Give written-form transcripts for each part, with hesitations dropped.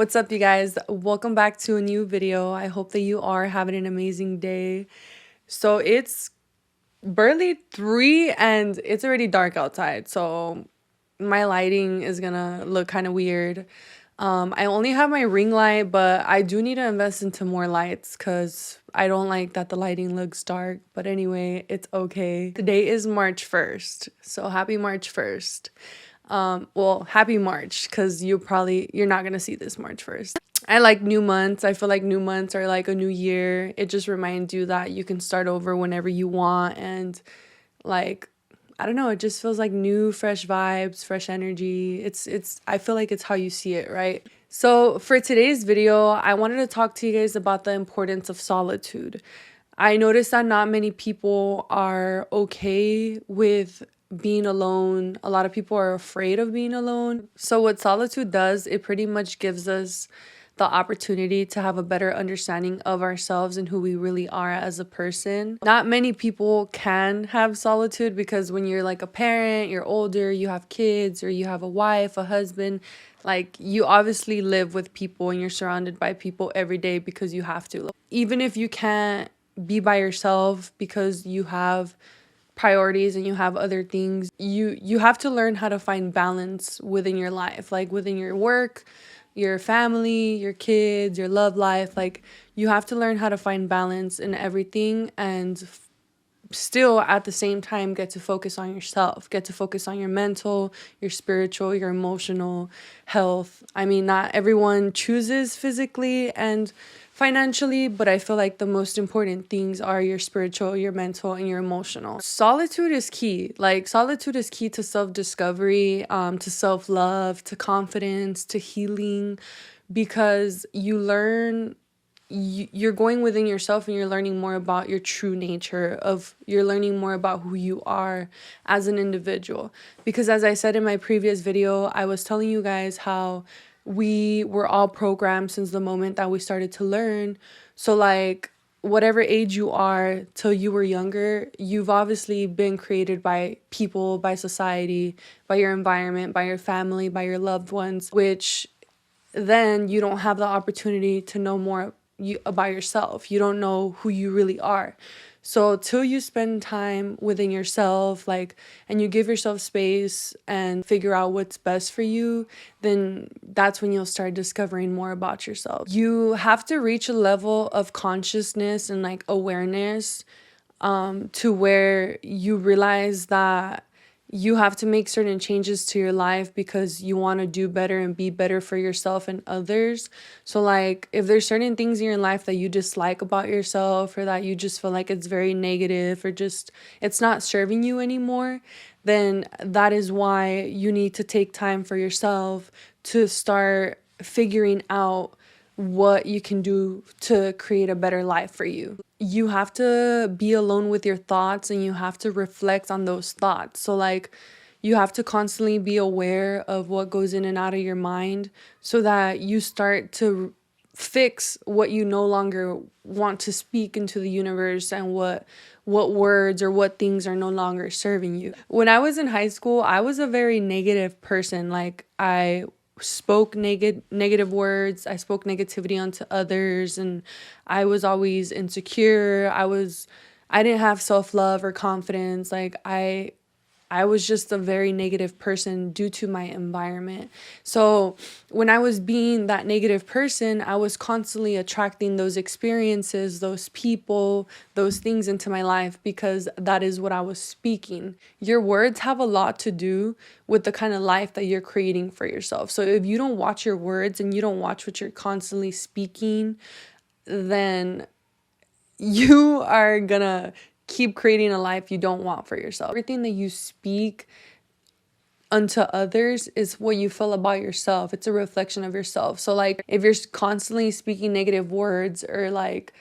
What's up, you guys? Welcome back to a new video. I hope that you are having an amazing day. So it's barely 3 and it's already dark outside. So my lighting is gonna look kind of weird. I only have my ring light, but I do need to invest into more lights because I don't like that the lighting looks dark. But anyway, it's okay. Today is March 1st. So happy March 1st. Well, happy March, because you're not gonna see this March 1st. I like new months. I feel like new months are like a new year. It just reminds you that you can start over whenever you want, and like, I don't know, it just feels like new, fresh vibes, fresh energy. I feel like it's how you see it, right? So for today's video, I wanted to talk to you guys about the importance of solitude. I noticed that not many people are okay with being alone. A lot of people are afraid of being alone. So what solitude does, it pretty much gives us the opportunity to have a better understanding of ourselves and who we really are as a person. Not many people can have solitude because when you're like a parent, you're older, you have kids, or you have a wife, a husband, like you obviously live with people and you're surrounded by people every day because you have to. Even if you can't be by yourself because you have priorities and you have other things, you have to learn how to find balance within your life, like within your work, your family, your kids, your love life. Like you have to learn how to find balance in everything and still at the same time get to focus on yourself, get to focus on your mental, your spiritual, your emotional health. I mean, not everyone chooses physically and financially, but I feel like the most important things are your spiritual, your mental, and your emotional. Solitude is key. Like solitude is key to self-discovery, to self-love, to confidence, to healing, because you're going within yourself and you're learning more about your true nature, you're learning more about who you are as an individual. Because as I said in my previous video, I was telling you guys how we were all programmed since the moment that we started to learn. So like whatever age you are till you were younger, you've obviously been created by people, by society, by your environment, by your family, by your loved ones, which then you don't have the opportunity to know more about yourself. You don't know who you really are. So till you spend time within yourself, like, and you give yourself space and figure out what's best for you, then that's when you'll start discovering more about yourself. You have to reach a level of consciousness and like awareness to where you realize that you have to make certain changes to your life because you want to do better and be better for yourself and others. So like if there's certain things in your life that you dislike about yourself, or that you just feel like it's very negative, or just it's not serving you anymore, then that is why you need to take time for yourself to start figuring out what you can do to create a better life for you. You have to be alone with your thoughts and you have to reflect on those thoughts. So like you have to constantly be aware of what goes in and out of your mind so that you start to fix what you no longer want to speak into the universe, and what words or what things are no longer serving you. When I was in high school, I was a very negative person. Like I spoke negative words, I spoke negativity onto others, and I was always insecure. I didn't have self-love or confidence. Like I was just a very negative person due to my environment. So when I was being that negative person, I was constantly attracting those experiences, those people, those things into my life because that is what I was speaking. Your words have a lot to do with the kind of life that you're creating for yourself. So if you don't watch your words and you don't watch what you're constantly speaking, then you are gonna keep creating a life you don't want for yourself. Everything that you speak unto others is what you feel about yourself. It's a reflection of yourself. So like if you're constantly speaking negative words, or like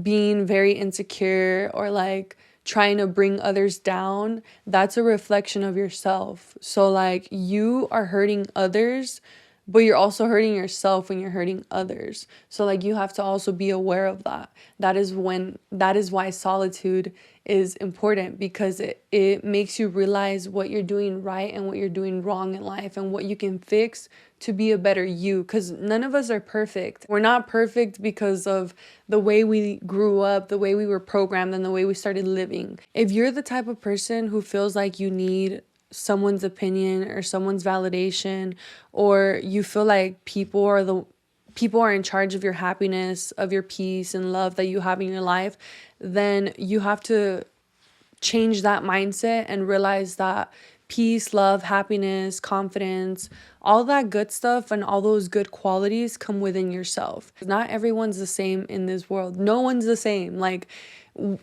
being very insecure, or like trying to bring others down, that's a reflection of yourself. So like you are hurting others, but you're also hurting yourself when you're hurting others. So like you have to also be aware of that. That is why solitude is important, because it makes you realize what you're doing right and what you're doing wrong in life, and what you can fix to be a better you, because none of us are perfect. We're not perfect because of the way we grew up, the way we were programmed, and the way we started living. If you're the type of person who feels like you need someone's opinion or someone's validation, or you feel like people are in charge of your happiness, of your peace and love that you have in your life, then you have to change that mindset and realize that peace, love, happiness, confidence, all that good stuff and all those good qualities come within yourself. Not everyone's the same in this world. No one's the same. Like,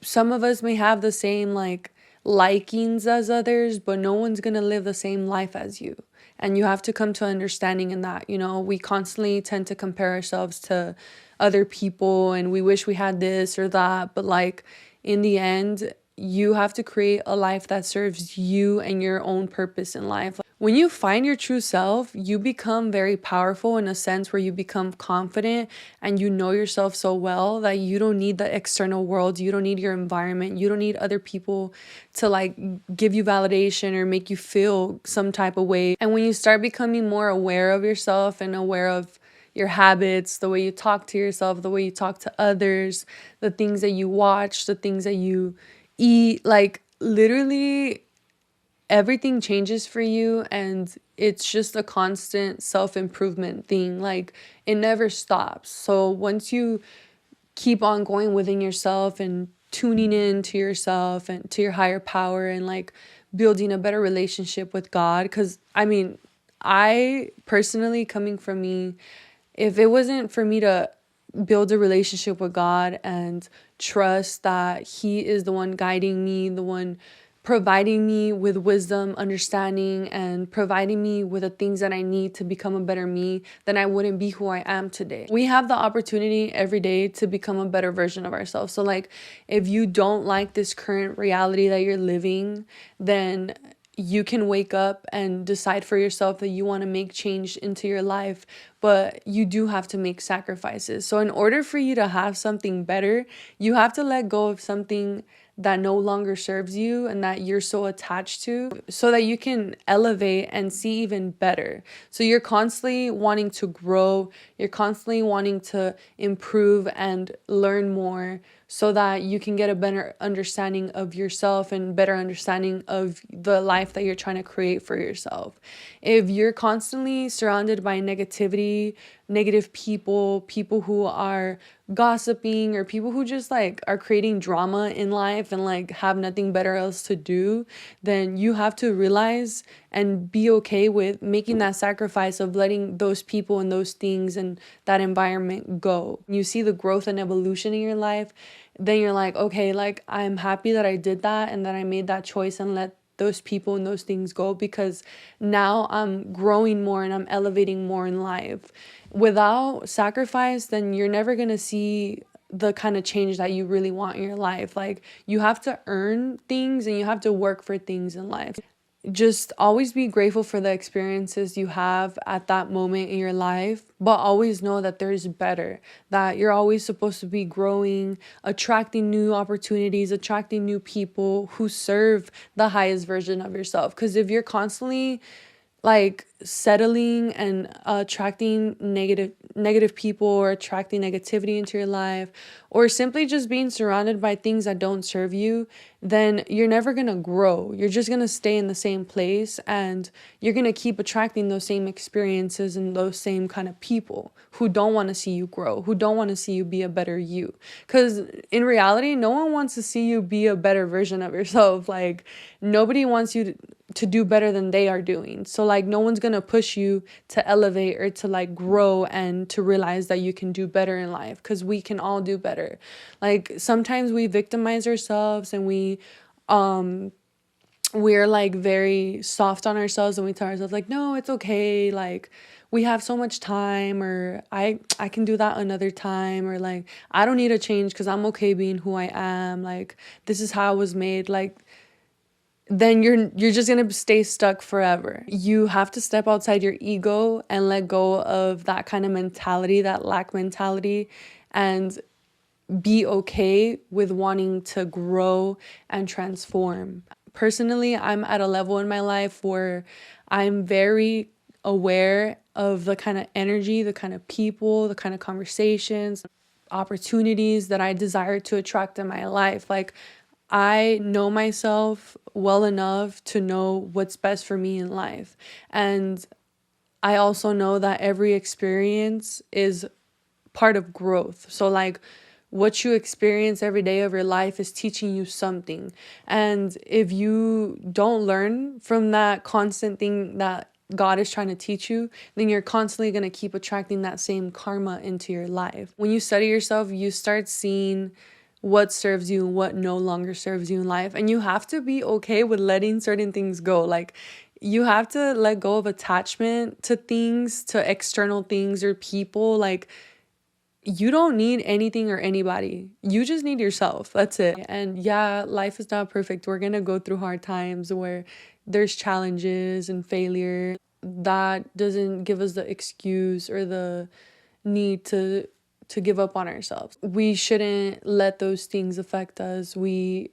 some of us may have the same like likings as others, but no one's gonna live the same life as you. And you have to come to understanding in that. We constantly tend to compare ourselves to other people and we wish we had this or that, but like in the end, you have to create a life that serves you and your own purpose in life. When you find your true self, you become very powerful in a sense where you become confident and you know yourself so well that you don't need the external world. You don't need your environment. You don't need other people to like give you validation or make you feel some type of way. And when you start becoming more aware of yourself and aware of your habits, the way you talk to yourself, the way you talk to others, the things that you watch, the things that you eat, like literally everything changes for you, and it's just a constant self-improvement thing. Like, it never stops. So once you keep on going within yourself and tuning in to yourself and to your higher power and like building a better relationship with God, because I personally, coming from me, if it wasn't for me to build a relationship with God and trust that He is the one guiding me, the one providing me with wisdom, understanding, and providing me with the things that I need to become a better me, then I wouldn't be who I am today. We have the opportunity every day to become a better version of ourselves. So like, if you don't like this current reality that you're living, then you can wake up and decide for yourself that you want to make change into your life, but you do have to make sacrifices. So in order for you to have something better, you have to let go of something that no longer serves you and that you're so attached to, so that you can elevate and see even better. So you're constantly wanting to grow, you're constantly wanting to improve and learn more, so that you can get a better understanding of yourself and better understanding of the life that you're trying to create for yourself. If you're constantly surrounded by negativity, negative people who are gossiping, or people who just like are creating drama in life and like have nothing better else to do, then you have to realize and be okay with making that sacrifice of letting those people and those things and that environment go. You see the growth and evolution in your life, then you're like, okay, like I'm happy that I did that and that I made that choice and let those people and those things go, because now I'm growing more and I'm elevating more in life. Without sacrifice, then you're never going to see the kind of change that you really want in your life. Like, you have to earn things and you have to work for things in life. Just always be grateful for the experiences you have at that moment in your life, but always know that there's better, that you're always supposed to be growing, attracting new opportunities, attracting new people who serve the highest version of yourself. Because if you're constantly like settling and attracting negative people, or attracting negativity into your life, or simply just being surrounded by things that don't serve you, then you're never going to grow. You're just going to stay in the same place, and you're going to keep attracting those same experiences and those same kind of people who don't want to see you grow, who don't want to see you be a better you. Because in reality, no one wants to see you be a better version of yourself. Like, nobody wants you to do better than they are doing. So like, no one's gonna push you to elevate or to like grow and to realize that you can do better in life, because we can all do better. Like, sometimes we victimize ourselves and we're like very soft on ourselves, and we tell ourselves like, no, it's okay, like we have so much time, or I can do that another time, or like I don't need to change because I'm okay being who I am, like this is how I was made. Like, then you're just gonna stay stuck forever. You have to step outside your ego and let go of that kind of mentality, that lack mentality, and be okay with wanting to grow and transform. Personally, I'm at a level in my life where I'm very aware of the kind of energy, the kind of people, the kind of conversations, opportunities that I desire to attract in my life. Like, I know myself well enough to know what's best for me in life. And I also know that every experience is part of growth. So like, what you experience every day of your life is teaching you something. And if you don't learn from that constant thing that God is trying to teach you, then you're constantly going to keep attracting that same karma into your life. When you study yourself, you start seeing what serves you and what no longer serves you in life. And you have to be okay with letting certain things go. Like, you have to let go of attachment to things, to external things or people. Like, you don't need anything or anybody. You just need yourself. That's it. And yeah, life is not perfect. We're going to go through hard times where there's challenges and failure. That doesn't give us the excuse or the need to give up on ourselves. We shouldn't let those things affect us. We,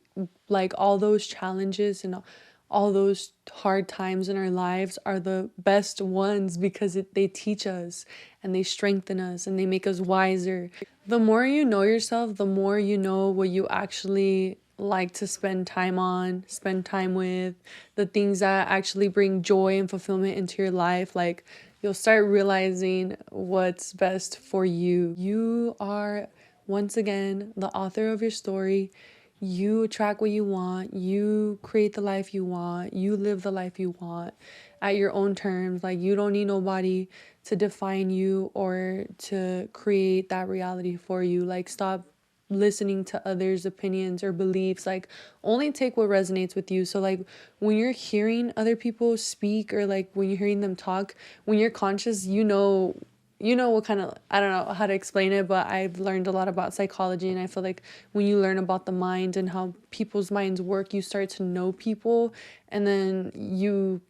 like, all those challenges and all those hard times in our lives are the best ones because they teach us and they strengthen us and they make us wiser. The more you know yourself, the more you know what you actually like to spend time on, spend time with, the things that actually bring joy and fulfillment into your life. Like, you'll start realizing what's best for you. You are, once again, the author of your story. You attract what you want. You create the life you want. You live the life you want at your own terms. Like, you don't need nobody to define you or to create that reality for you. Like, stop listening to others' opinions or beliefs. Like, only take what resonates with you. So like, when you're hearing other people speak or like when you're hearing them talk, when you're conscious, you know what kind of, I don't know how to explain it, but I've learned a lot about psychology, and I feel like when you learn about the mind and how people's minds work, you start to know people, and then you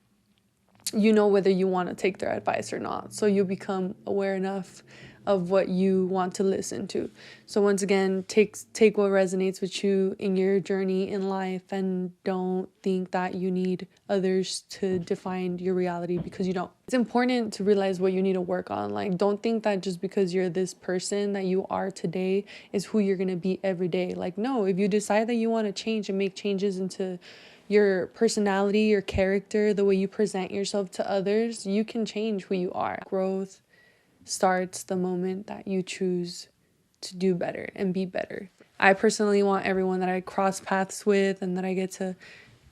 know whether you want to take their advice or not. So you become aware enough of what you want to listen to. So once again, take what resonates with you in your journey in life, and don't think that you need others to define your reality, because you don't. It's important to realize what you need to work on. Like, don't think that just because you're this person that you are today is who you're going to be every day. Like, no, if you decide that you want to change and make changes into your personality, your character, the way you present yourself to others, you can change who you are. Growth starts the moment that you choose to do better and be better. I personally want everyone that I cross paths with and that I get to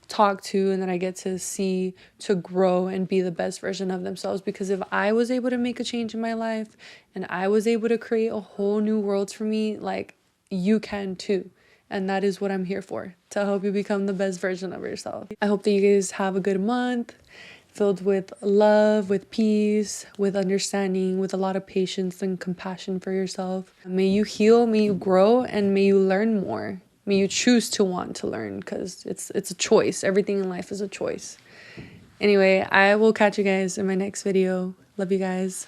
talk to and that I get to see to grow and be the best version of themselves. Because if I was able to make a change in my life and I was able to create a whole new world for me, like, you can too. And that is what I'm here for, to help you become the best version of yourself. I hope that you guys have a good month filled with love, with peace, with understanding, with a lot of patience and compassion for yourself. May you heal, may you grow, and may you learn more. May you choose to want to learn, because it's a choice. Everything in life is a choice. Anyway, I will catch you guys in my next video. Love you guys.